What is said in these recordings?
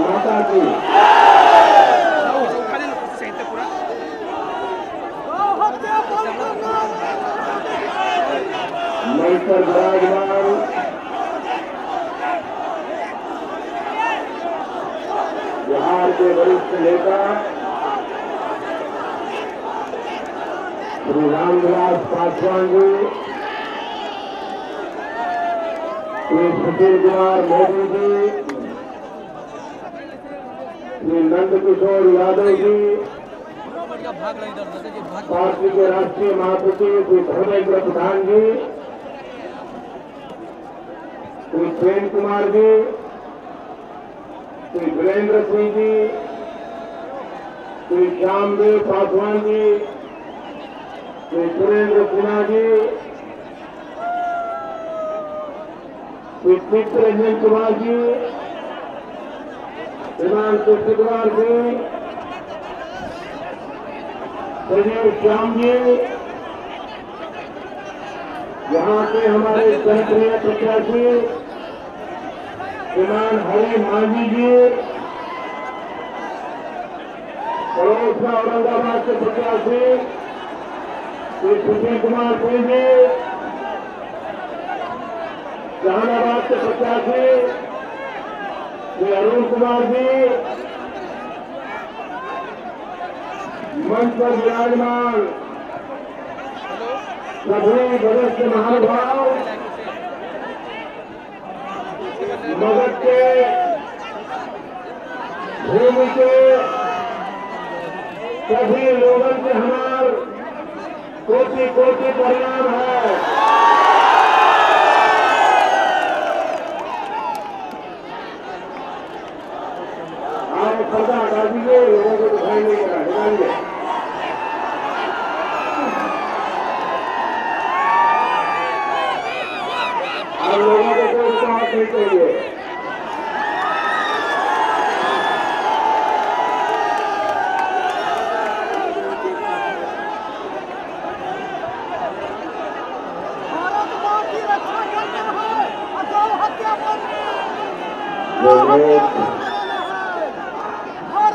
माता की। मंच पर विराजमान बिहार के वरिष्ठ नेता श्री रामविलास पासवान जी, श्री सुशील कुमार मोदी जी, श्री नंदकिशोर यादव जी, पार्टी के राष्ट्रीय महासचिव श्री धर्मेंद्र प्रधान जी, श्री प्रेम कुमार जी, श्री वीरेंद्र सिंह जी, श्री श्यामदेव पासवान जी, श्री सुरेंद्र सिन्हा जी, श्री चित्ररंजन कुमार जी, श्रीमान कृष्ण कुमार जी, संजीव श्याम जी, यहाँ के हमारे जनप्रिय प्रत्याशी श्रीमान हरि मांझी जी, पड़ोसा औरंगाबाद के प्रत्याशी श्री सुशील कुमार सिंह जी, जहानाबाद के प्रत्याशी श्री अरुण कुमार जी, मंच पर विराजमान सभी वरिष्ठ महानुभाव, मगध के, भूमि के सभी लोगों के हमारे कोटि कोटि परिणाम है। आप पर्दा हटा दीजिए, लोगों को दिखाई नहीं दे रहा, दिखाएंगे। आप लोगों को कोई साथ नहीं चाहिए।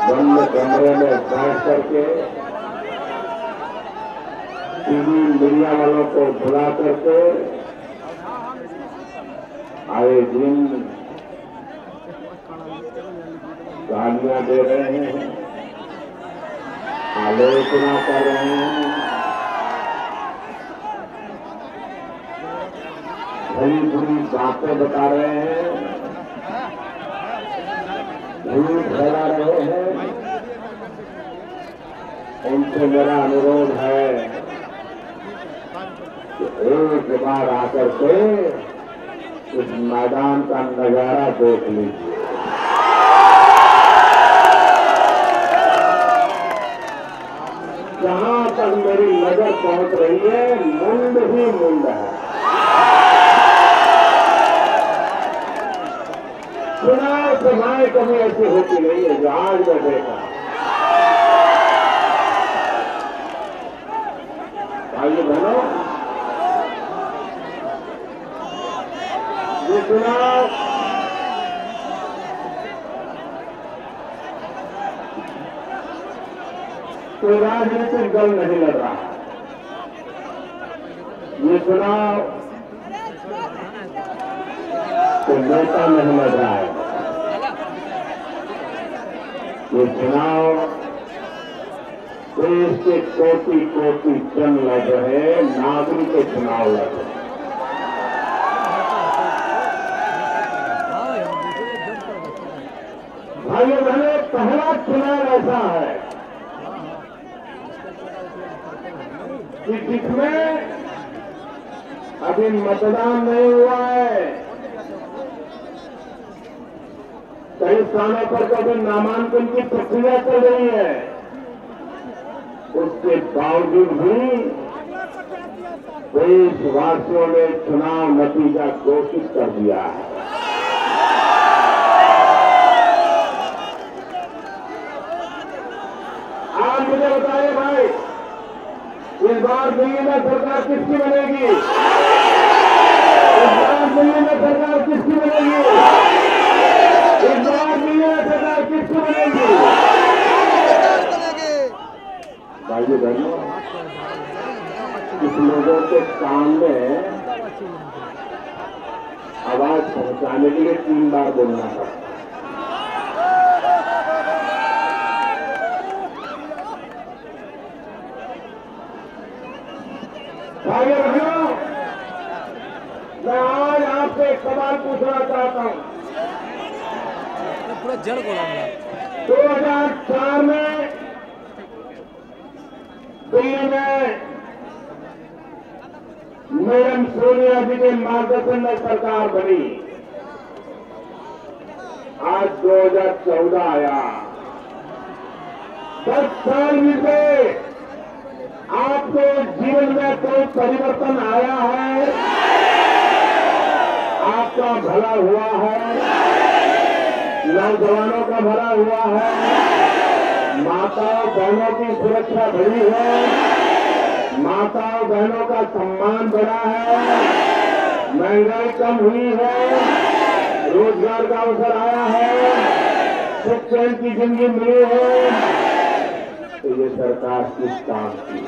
बंद कमरे में बैठ करके टीवी मीडिया वालों को बुला करके आए दिन गालियां दे रहे हैं, आलोचना कर रहे हैं, बड़ी बुरी बातें बता रहे हैं, झूठ फैला रहे हैं। उनसे मेरा अनुरोध है कि एक बार आकर के इस मैदान का नजारा देख लीजिए। जहां तक मेरी नजर पहुंच रही है, मुंड ही मुंड है। चुनाव सभाएं कभी ऐसी होती नहीं है जो आज मैं देखा। भाइयों बहनों, ये चुनाव कोई राजनीतिक दल नहीं लड़ रहा। ये चुनाव कोई नेता नहीं लड़ रहा है। ये चुनाव देश के कोटि कोटि जन लड़ रहे, नागरिक के चुनाव लड़ रहे। भाइयों बहनों, पहला चुनाव ऐसा है कि जिसमें अभी मतदान नहीं हुआ है। कई स्थानों पर कभी नामांकन की प्रक्रिया चल रही है। उसके बावजूद भी देशवासियों ने चुनाव नतीजा घोषित कर दिया है। आप मुझे बताइए भाई, इस बार दिल्ली में सरकार किसकी बनेगी? इस बार दिल्ली में सरकार किसकी बनेगी? इस बार दिल्ली में सरकार कान में आवाज पहुंचाने के लिए 3 बार बोलना पड़ता है। भाई बहनों, मैं आज आपसे एक सवाल पूछना चाहता हूं। पूरा जड़ को 2004 में दिल्ली में मैडम सोनिया जी के मार्गदर्शन में सरकार बनी। आज 2014 आया, 10 साल बीत गए। आपके जीवन में कोई परिवर्तन आया है? आपका भला हुआ है? नौजवानों का भला हुआ है? माताओं बहनों की सुरक्षा बढ़ी है? माताओं बहनों का सम्मान बढ़ा है? महंगाई कम हुई है? रोजगार का अवसर आया है? सुख चैन की जिंदगी मिली है? तो ये सरकार किस काम की?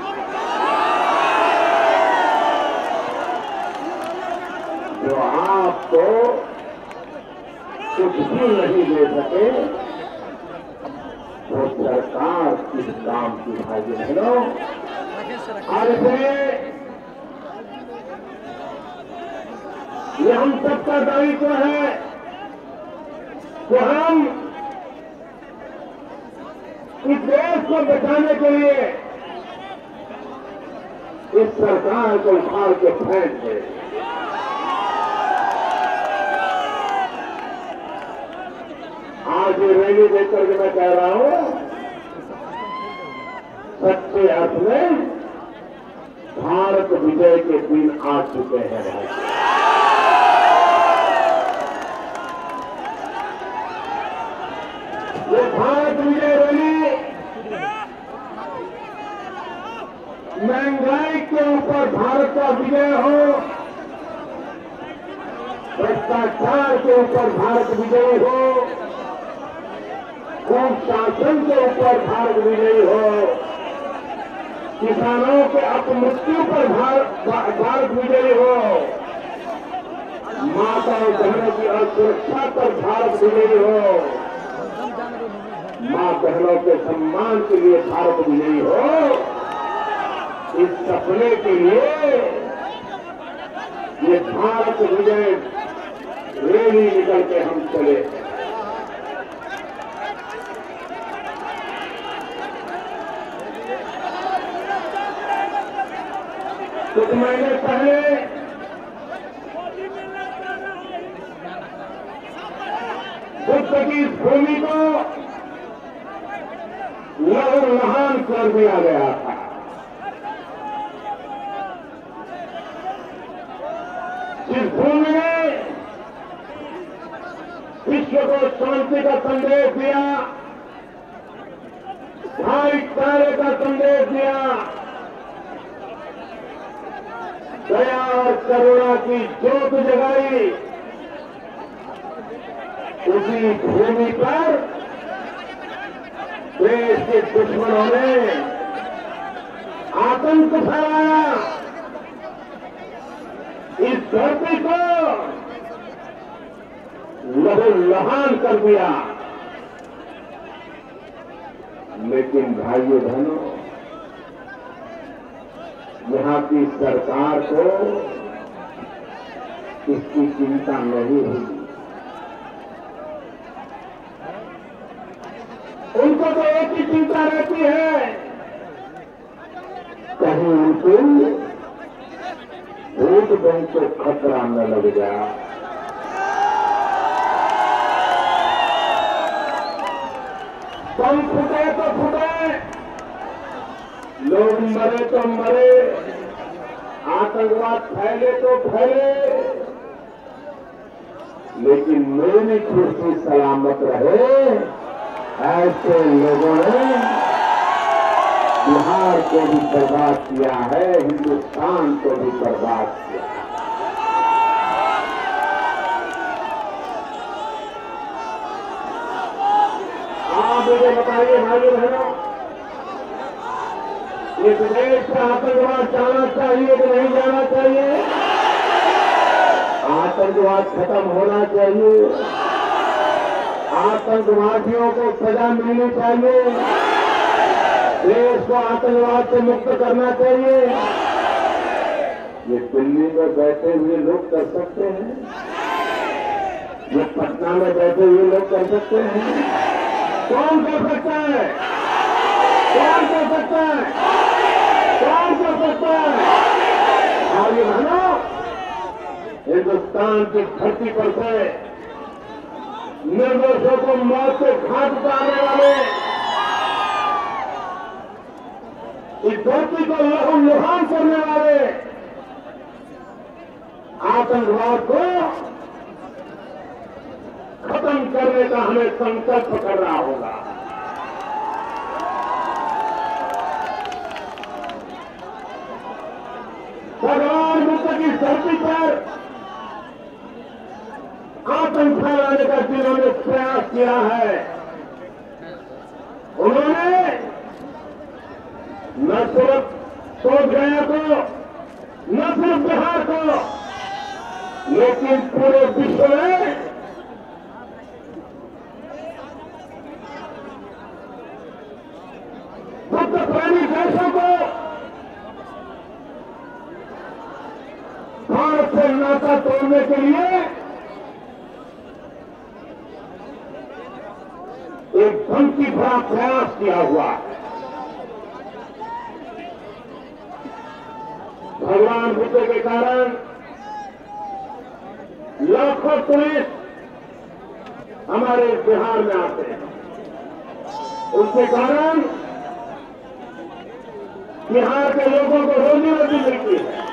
जो आपको कुछ भी नहीं दे सके, वो सरकार किस काम की? भाई बहनों, और इसलिए ये हम सबका दायित्व है कि हम इस देश को बचाने के लिए इस सरकार को उखाड़ के फेंक दें। आज ये रैली देखकर के मैं कह रहा हूं, सच्चे अर्थ में भारत विजय के दिन आ चुके हैं। ये भारत विजय रैली महंगाई के ऊपर भारत का विजय हो, भ्रष्टाचार के ऊपर भारत विजयी हो, कुशासन के ऊपर भारत विजयी हो, किसानों के अपमृत्यु पर भारत विजयी हो, माताओं बहनों की असुरक्षा पर भारत विजयी हो, मां बहनों के सम्मान के लिए भारत विजयी हो। इस सपने के लिए ये भारत विजय रैली निकल के हम चले। कुछ महीने पहले बुद्ध की इस भूमि को लहूलुहान कर दिया गया था। इस भूमि ने विश्व को शांति का संदेश दिया, भाईचारे का संदेश दिया, दया और करुणा की ज्योत जगाई। उसी भूमि पर देश के दुश्मनों ने आतंक फैलाया, इस धरती को लहूलुहान कर दिया। लेकिन भाइयों बहनों, यहाँ की सरकार को इसकी चिंता नहीं हुई। उनको तो एक ही चिंता रहती है, कहीं उनको वोट बैंक को खतरा न लग जाए। बम फूटे तो फूटे, लोग मरे तो मरे, आतंकवाद फैले तो फैले, लेकिन मेरी कुर्सी सलामत रहे। ऐसे लोगों ने बिहार को भी बर्बाद किया है, हिंदुस्तान को भी बर्बाद किया है। आप मुझे बताइए भाइयों बहनों, इस देश से आतंकवाद जाना चाहिए कि नहीं जाना चाहिए? आतंकवाद खत्म होना चाहिए। आतंकवादियों को सजा मिलनी चाहिए। देश को आतंकवाद से मुक्त करना चाहिए। ये दिल्ली में बैठे हुए लोग कर सकते हैं, ये पटना में बैठे हुए लोग कर सकते हैं। कौन कर सकता है? कौन कर सकता है? कौन कर सकता है? भाई बहनों, हिंदुस्तान की धरती पर से निर्दोषों को मौत के घाट उतारने वाले, इस धरती को लहूलुहान करने वाले आतंकवाद को खत्म करने का हमें संकल्प करना होगा। भगवान बुद्ध की धरती पर आतंक फैलाने का जिन्होंने प्रयास किया है, उन्होंने न सिर्फ बोधगया को, न सिर्फ बिहार को, लेकिन पूरे विश्व में बुद्ध प्रेमी देशों को भारत से नाता तोड़ने के लिए एक धमकी भरा प्रयास किया हुआ है। भगवान बुद्ध के कारण लाखों टूरिस्ट हमारे बिहार में आते हैं। उसके कारण बिहार के लोगों को रोजी रोटी मिलती है।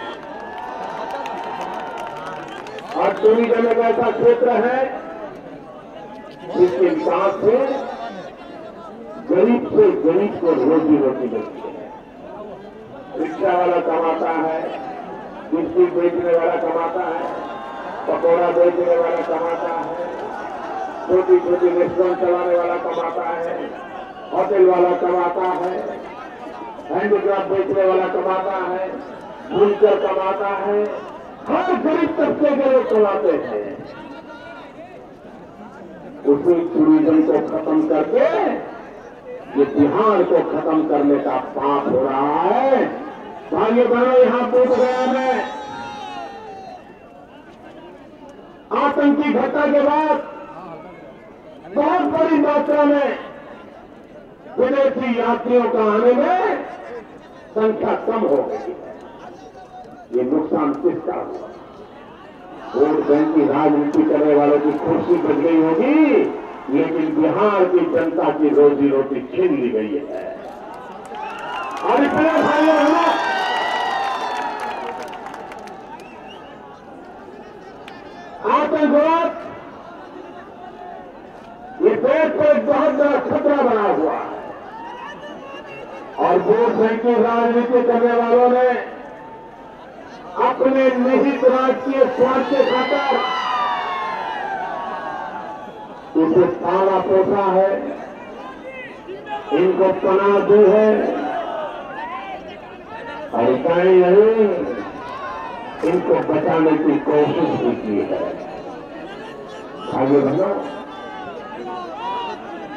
और टूरिज्म एक ऐसा क्षेत्र है जिसके विकास से गरीब से गरीब को रोजी रोटी मिलती है। रिक्शा वाला कमाता है, बिस्किट बेचने वाला कमाता है, पकौड़ा बेचने वाला कमाता है, छोटी छोटी रेस्टोरेंट चलाने वाला कमाता है, होटल वाला कमाता है, हैंडीक्राफ्ट बेचने वाला कमाता है, बुनकर कमाता है, हर गरीब तबके के लोग कमाते हैं। उसी टूरिज्म को खत्म करके ये बिहार को खत्म करने का पाप हो रहा है। भाइयों बहनों, यहां बोधगया में आतंकी घटना के बाद बहुत बड़ी मात्रा में विदेशी यात्रियों का आने में संख्या कम हो गई है। ये नुकसान किसका हुआ? वोट बैंक की राजनीति करने वालों की कुर्सी बच गई होगी, लेकिन बिहार की जनता की रोजी रोटी छीन ली गई है। और इसलिए भाइयों बहनों, आतंकवाद ये देश को एक बहुत बड़ा खतरा बना हुआ है। और वोट बैंक की राजनीति करने वालों ने अपने निहित राजकीय स्वार्थ के खातिर इसे पाला पोसा है, इनको पनाह दी है, और कहीं नहीं इनको बचाने की कोशिश भी की है। आगे बढ़ो।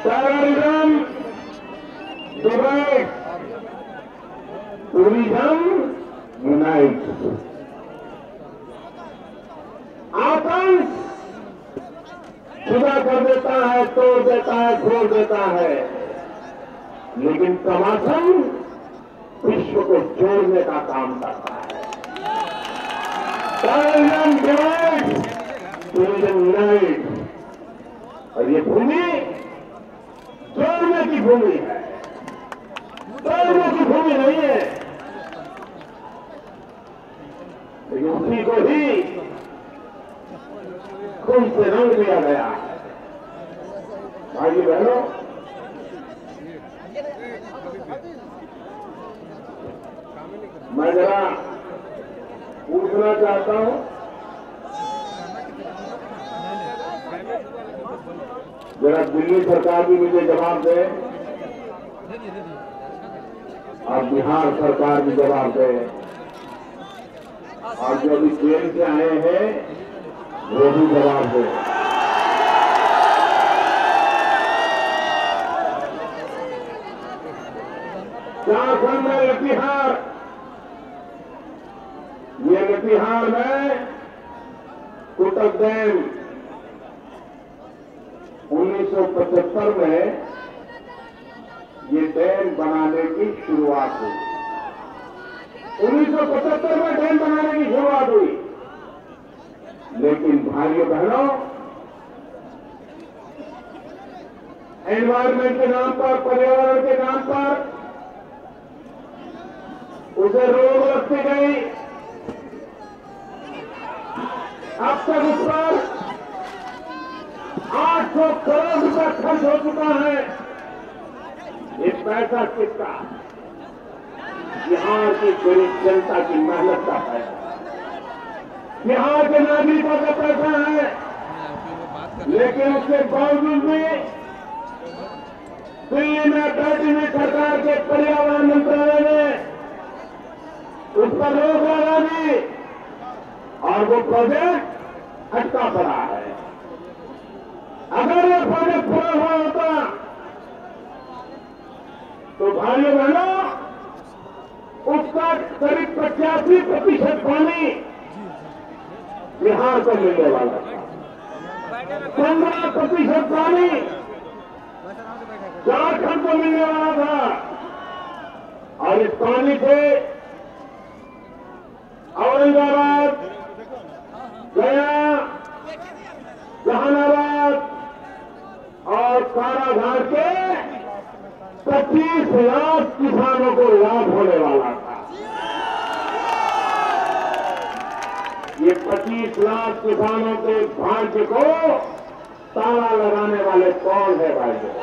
Terrorism divide, tourism unite. आतंक जुदा कर देता है, तोड़ देता है, छोड़ देता है, लेकिन तमाशा विश्व को जोड़ने का काम करता है। Terrorism divide, tourism unite. और ये भूमि जोड़ने की भूमि है, तोड़ने की भूमि नहीं है। लेकिन उसी को ही खून से रंग दिया गया है। भाई बहनों, मैं जरा पूछना चाहता हूं, जरा दिल्ली सरकार भी मुझे जवाब दे। अब बिहार सरकार भी जवाब दे, और जो भी जेल से आए हैं वो भी जवाब दे। झारखंड में लतीहार, ये लतीहार में कुतुब डैम 1975 में ये डैम बनाने की शुरुआत हुई। 1975 में डैम बनाने की शुरुआत हुई, लेकिन भाइयों बहनों, एनवायरमेंट के नाम पर, पर्यावरण के नाम पर उसे रोक रखी गई। अब तक उस पर 800 करोड़ रुपया खर्च हो चुका है। ये पैसा किसका? बिहार की गरीब जनता की मेहनत का पैसा, बिहार के नागरिकों का पैसा है। लेकिन उसके बावजूद भी दिल्ली में बैठी हुई सरकार के पर्यावरण मंत्रालय ने उस पर रोक लगा दी और वो प्रोजेक्ट अटका पड़ा है। अगर ये प्रोजेक्ट पूरा हुआ होता तो भाइयों बहनों, उसका करीब 85% पानी बिहार को मिलने वाला था, 15% पानी झारखंड को मिलने वाला था। और इस पानी से औरंगाबाद, गया, जहानाबाद और काराघाट के 25 लाख किसानों को लाभ होने वाला था। ये 25 लाख किसानों के भाग्य को ताला लगाने वाले कौन है भाइयों?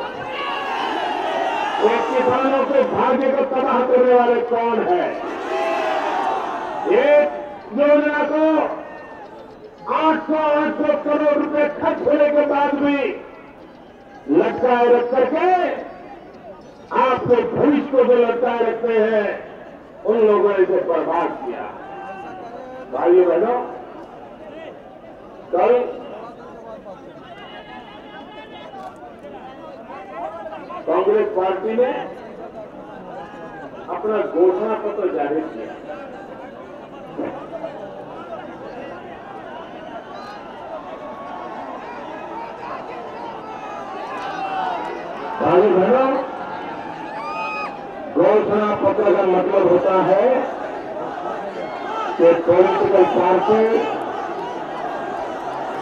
ये किसानों के भाग्य को तबाह करने वाले कौन है? एक योजना को 800 करोड़ रुपए खर्च होने के बाद भी लटकाए रख करके आपके भविष्य को जो लटकाए रखते हैं, उन लोगों ने इसे बर्बाद किया। भाइयों बहनों, कल कांग्रेस पार्टी ने अपना घोषणा पत्र जारी किया। भाई बहनों, घोषणा पत्र का मतलब होता है कि पॉलिटिकल पार्टी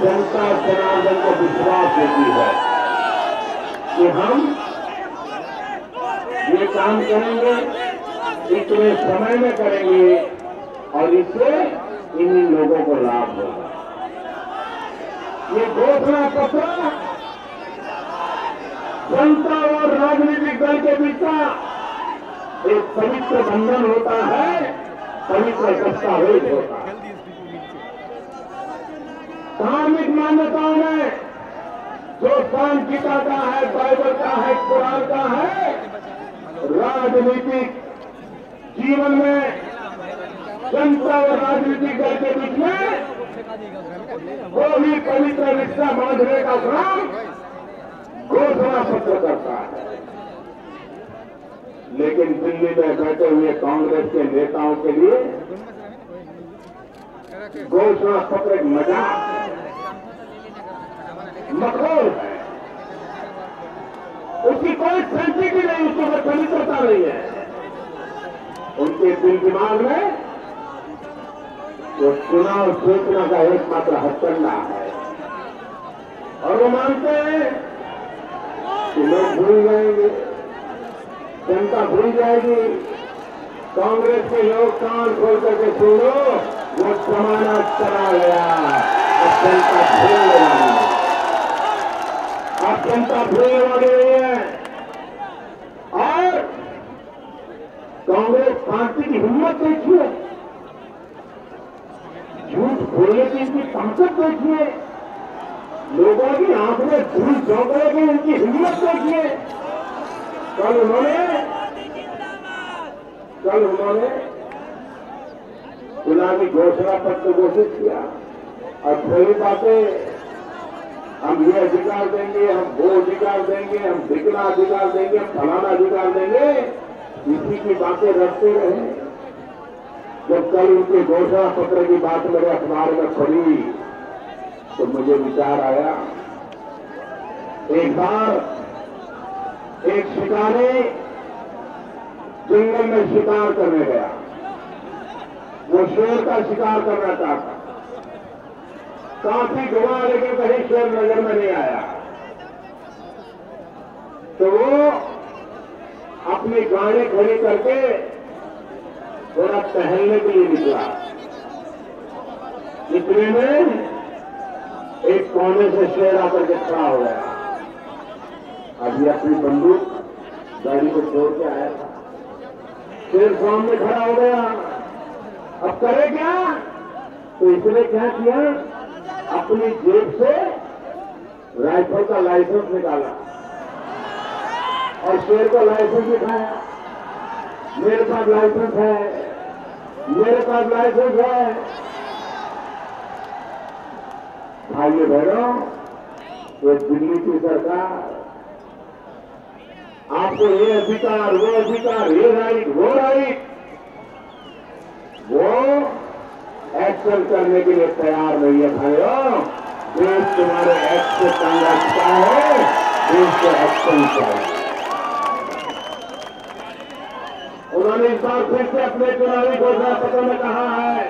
जनता जनार्दन को विश्वास देती है कि हम ये काम करेंगे, इतने समय में करेंगे और इससे इन लोगों को लाभ होगा। ये घोषणा पत्र जनता और राजनीतिक दल के बीच का एक पवित्र बंधन होता है, पवित्र दस्तावेज होता है। धार्मिक मान्यताओं में जो शांत गीता का है, बाइबल का है, कुरान का है, राजनीतिक जीवन में जनता और राजनीतिक दल के बीच में वो भी पवित्र रिश्ता बांधने का काम घोषणा पत्र करता है। लेकिन दिल्ली में बैठे हुए कांग्रेस के नेताओं के लिए घोषणा पत्र एक मजाक है, मखौल है। उसकी कोई सेंसिटी नहीं, उसकी कोई पवित्रता नहीं है। उनके दिल दिमाग में वो चुनाव सोचना का एकमात्र हथकंडा है, और वो मानते हैं कि लोग भूल जाएंगे, जनता भूल जाएगी। कांग्रेस के लोग कान खोल करके सुनो, वो जमाना चला गया, अब जनता भूलने वाली है, अब जनता भूलने वाली नहीं है। और कांग्रेस पार्टी की हिम्मत देखिए, झूठ बोलने की इनकी ताकत देखिए, लोगों की आंख में धूल झोंकने की इनकी हिम्मत देखिए। कल उन्होंने कल उन्होंने चुनावी घोषणा पत्र घोषित किया और थोड़ी बातें हम ये अधिकार देंगे, हम वो अधिकार देंगे, हम ढिकना अधिकार देंगे, हम फलाना अधिकार देंगे, इसी की बातें रखते रहे। जब कल उनके घोषणा पत्र की बात मेरे अखबार में पढ़ी तो मुझे विचार आया, एक बार एक शिकारी जंगल में शिकार करने गया। वो शेर का शिकार करना चाहता, काफी ढूंढा लेकिन कहीं शेर नजर में नहीं आया। तो वो अपनी गाड़ी खड़ी करके थोड़ा टहलने के लिए निकला। इतने में एक कोने से शेर आकर के खड़ा हो गया। अभी अपनी बंदूक गाड़ी को छोड़ के आया था, शेर सामने खड़ा हो गया। अब करे क्या? तो इसने क्या किया, अपनी जेब से राइफल का लाइसेंस निकाला और शेर को लाइसेंस दिखाया। मेरे पास लाइसेंस है, मेरे पास लाइसेंस है। भाइयों बहनों, तो दिल्ली की सरकार आपको ये अधिकार, वो अधिकार, ये राइट, वो राइट, वो एक्शन करने के लिए तैयार नहीं है। भाइयों, देश तुम्हारे एक्ट से तंग रखता है, देश को एक्शन चाहिए। उन्होंने इस बार फिर से अपने चुनावी घोषणा पत्र में कहा है,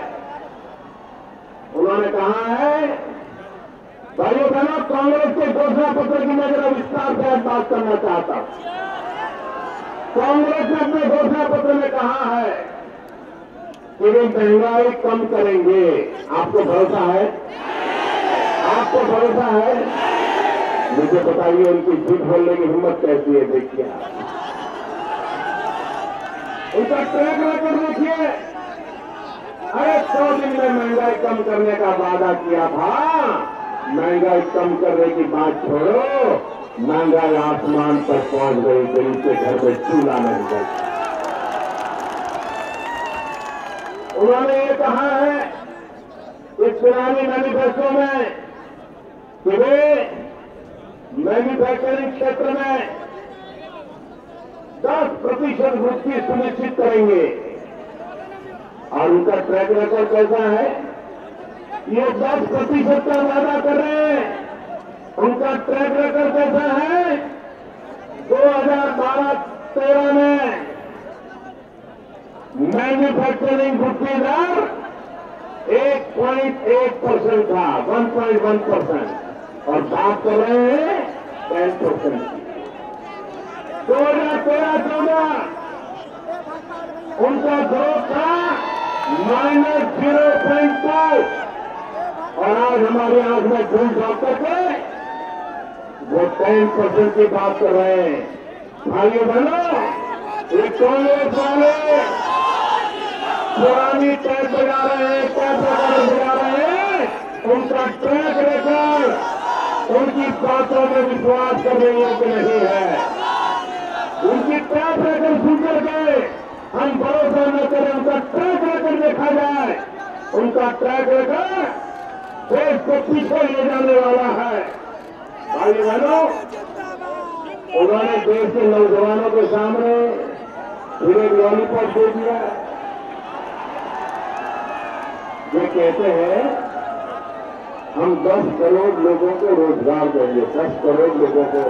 उन्होंने कहा है, भाइयों बहनों, कांग्रेस के घोषणा पत्र की मैं जरा विस्तार से बात करना चाहता हूं। कांग्रेस ने अपने घोषणा पत्र में कहा है कि वे महंगाई कम करेंगे। आपको भरोसा है? आपको भरोसा है? मुझे बताइए उनकी झूठ बोलने की हिम्मत कैसी है? देखिए उनका ट्रैक रिकॉर्ड देखिए। अरे 100 दिन में महंगाई कम करने का वादा किया था, महंगाई कम करने की बात छोड़ो, महंगाई आसमान पर पहुंच गई, गरीब के घर में चूल्हा नहीं गई। उन्होंने ये कहा है इस चुनावी मैनिफेस्टो में कि वे मैन्युफैक्चरिंग क्षेत्र में 10% वृद्धि सुनिश्चित करेंगे। और उनका ट्रैक रिकॉर्ड कैसा है? ये 10% का वादा कर रहे हैं। उनका ट्रैक रिकॉर्ड कैसा है? 2012-13 में मैन्युफैक्चरिंग वृद्धि दर 1.1% था, 1.1%, और बात कर रहे हैं 10% की। 2013-14 उनका ग्रोथ था -0.2, और आज हमारी आंख में धूल झाँक करके वो 10% की बात कर रहे हैं। भाइयों बहनों, ये कांग्रेस वाले पुरानी टैग बजा रहे हैं, टैग बजा रहे हैं। उनका ट्रैक रिकॉर्ड, उनकी बातों में विश्वास करने योग्य नहीं है। उनकी ट्रैक रिकॉर्ड सुनकर के हम भरोसा न करें, उनका ट्रैक रिकॉर्ड देखा जाए। उनका ट्रैक रिकॉर्ड देश को पीछे ले जाने वाला है। भाई बहनों, उन्होंने देश के नौजवानों के सामने फिर एक लॉलीपॉप दे दिया। ये कहते हैं हम 10 करोड़ लोगों को रोजगार देंगे, 10 करोड़ लोगों को।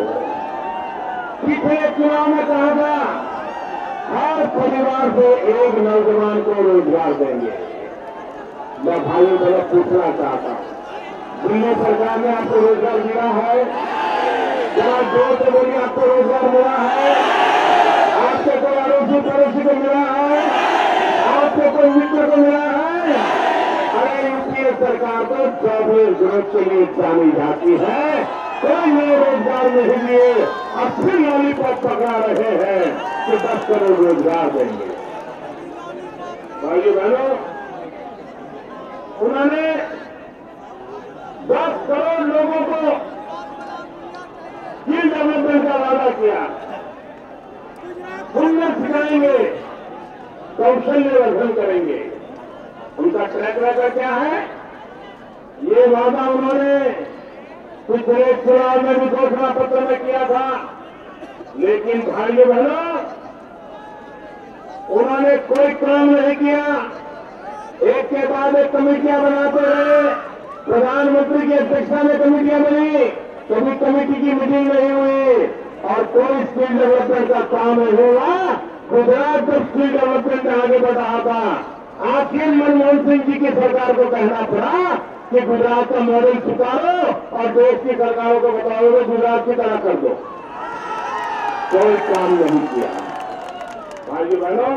पिछले चुनाव में कहा था हर परिवार से एक नौजवान को रोजगार देंगे। मैं भाइयों बहनों पूछना चाहता हूं, दिल्ली सरकार ने आपको रोजगार दिया है? जरा जोर से बोलिए, आपको रोजगार मिला है? आपके कोई अड़ोसी पड़ोसी को मिला है? आपके कोई मित्र को मिला है? अरे यूपीए सरकार तो जॉबलेस ग्रोथ के लिए जानी जाती है, कोई नए रोजगार नहीं दिए, अब फिर लॉलीपॉप पकड़ा रहे हैं कि 10 करोड़ रोजगार देंगे। भाइयों बहनों, उन्होंने 10 करोड़ लोगों को स्किल डेवलपमेंट का वादा किया, हुनर सिखाएंगे। कौशल्यवर्धन करेंगे। उनका ट्रैक रिकॉर्ड क्या है? ये वादा उन्होंने पिछले चुनाव में भी घोषणा पत्र में किया था, लेकिन भाइयों बहनों उन्होंने कोई काम नहीं किया। एक के बाद एक कमेटियां बनाते रहे, प्रधानमंत्री की अध्यक्षता में कमेटियां बनी, कभी कमेटी की मीटिंग नहीं हुई और कोई स्किल डेवलपमेंट का काम नहीं हुआ। गुजरात जब स्किल डेवलपमेंट में आगे बढ़ रहा था, आखिर मनमोहन सिंह जी की सरकार को कहना पड़ा कि गुजरात का मॉडल स्वीकारो और देश की सरकारों को बताओ कि गुजरात की तरह कर दो। कोई काम नहीं किया। भाइयों बहनों,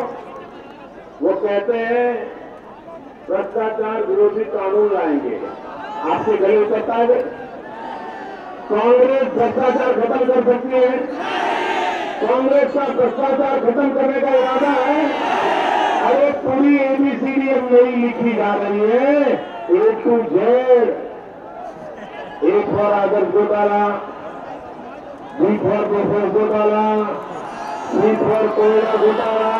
वो कहते हैं भ्रष्टाचार विरोधी कानून लाएंगे, आपके गले उतरता है। कांग्रेस भ्रष्टाचार खत्म कर सकती है? कांग्रेस का भ्रष्टाचार खत्म करने का इरादा है? अरे पूरी एबीसीडी अब नई लिखी जा रही है, ए टू जेड। ए फॉर आदर्श घोटाला, बी फॉर बोफोर्स घोटाला, सी फॉर कोयला घोटाला,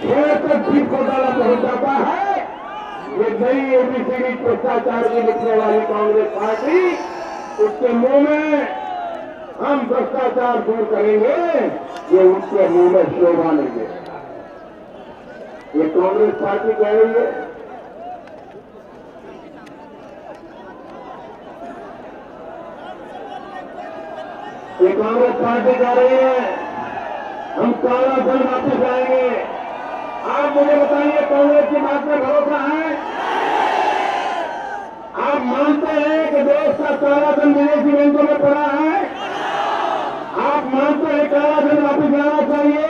जेड तक भी घोटाला पहुंच जाता है। ये नई एबीसीडी भ्रष्टाचार की लिखने वाली कांग्रेस पार्टी, उसके मुंह में हम भ्रष्टाचार दूर करेंगे, ये उनके मुंह में शोभा नहीं देगा। ये कांग्रेस पार्टी कह रही है। ये कांग्रेस पार्टी कह रही है हम काला धन वापस आएंगे। आप मुझे बताइए, कांग्रेस की बात में भरोसा है? आप मानते हैं कि देश का काला धन विदेशी बैंकों में पड़ा है? आप मानते हैं काला धन वापस लाना चाहिए?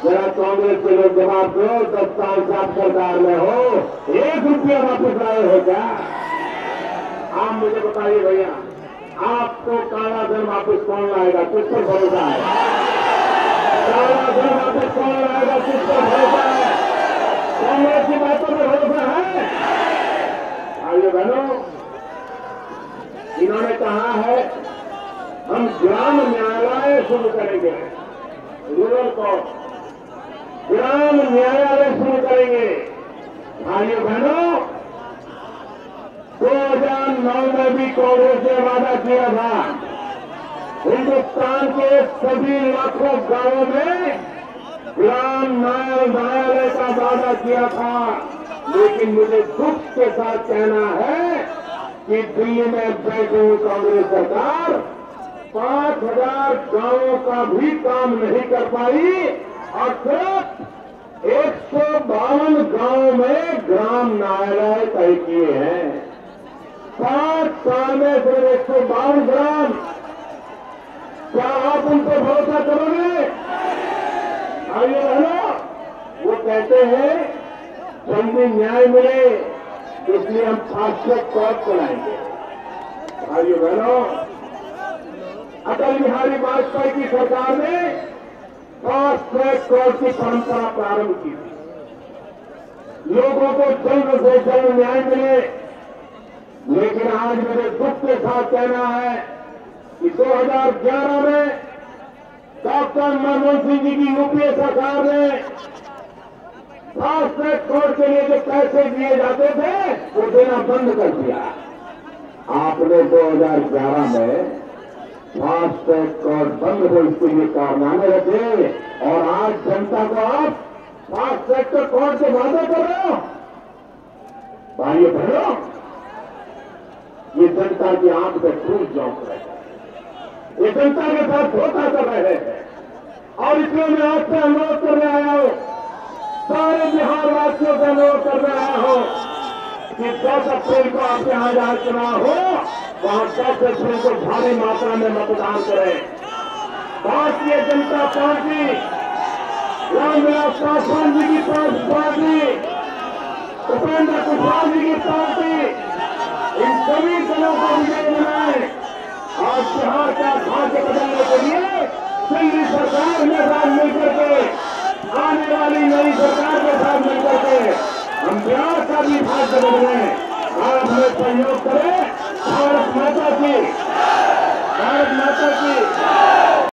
जरा कांग्रेस के लोग जवाब दो। 10 साल से आप सरकार में हो, 1 रुपया वापस लाए हो क्या? आप मुझे बताइए भैया, आपको काला धन वापस कौन लाएगा? किस पर भरोसा है? काला धन वापस कौन लाएगा? किस पर भरोसा है? कांग्रेस की बातों पर भरोसा है? भाइयों बहनों, इन्होंने कहा है हम ग्राम न्यायालय शुरू करेंगे, रूरल कोर्ट, ग्राम न्यायालय शुरू करेंगे। भाइयों बहनों, 2009 में भी कांग्रेस ने वादा किया था, हिंदुस्तान के सभी लाखों गांवों में ग्राम न्यायालय का वादा किया था। लेकिन मुझे दुख के साथ कहना है कि दिल्ली में बैठी हुई कांग्रेस सरकार 5000 गांवों का भी काम नहीं कर पाई और सिर्फ 152 गांवों में ग्राम न्यायालय तय किए हैं। 5 साल में सिर्फ 152 ग्राम। क्या आप उन पर भरोसा करोगे? आइए बहनों, वो कहते हैं जल्दी न्याय मिले, इसलिए हम फास्ट ट्रैक कोर्ट चलाएंगे। भाइयों बहनों, अटल बिहारी वाजपेयी की सरकार ने फास्ट ट्रैक कोर्ट की परंपरा प्रारंभ की थी, लोगों को जल्द से जल्द न्याय मिले। लेकिन आज मेरे दुख के साथ कहना है कि 2011 में डॉक्टर मनमोहन सिंह जी की यूपीए सरकार ने फास्ट ट्रैक कोर्ट के लिए जो पैसे दिए जाते थे वो देना बंद कर दिया। आपने 2011 में फास्ट ट्रैक कोर्ट बंद हो, इसके लिए कारनामे रखे और आज जनता को आप फास्ट ट्रैक कोर्ट से वादा कर रहे हो। भाइयों बहनों, ये जनता की आंख में फूट झोंक रहे हैं, ये जनता के साथ धोखा कर रहे हैं। और इसलिए मैं आपसे अनुरोध करने आया हूं, सारे बिहार वासियों से अनुरोध करने आया हूं कि 10 अप्रैल को आपके यहां जहां चुनाव हो, वहां 10 अप्रैल को भारी मात्रा में मतदान करें। भारतीय जनता पार्टी, रामविलास पासवान जी की पार्टी, उपेंद्र कुशवाहा जी की पार्टी, इन सभी दलों को विजय बनाए और बिहार का भाग्य बदलने के लिए दिल्ली सरकार के साथ मिलकर के, आने वाली नई सरकार के साथ मिलकर के हम बिहार का भी भाग्य बदलें। आप हमें सहयोग करें। भारत माता की, भारत माता की।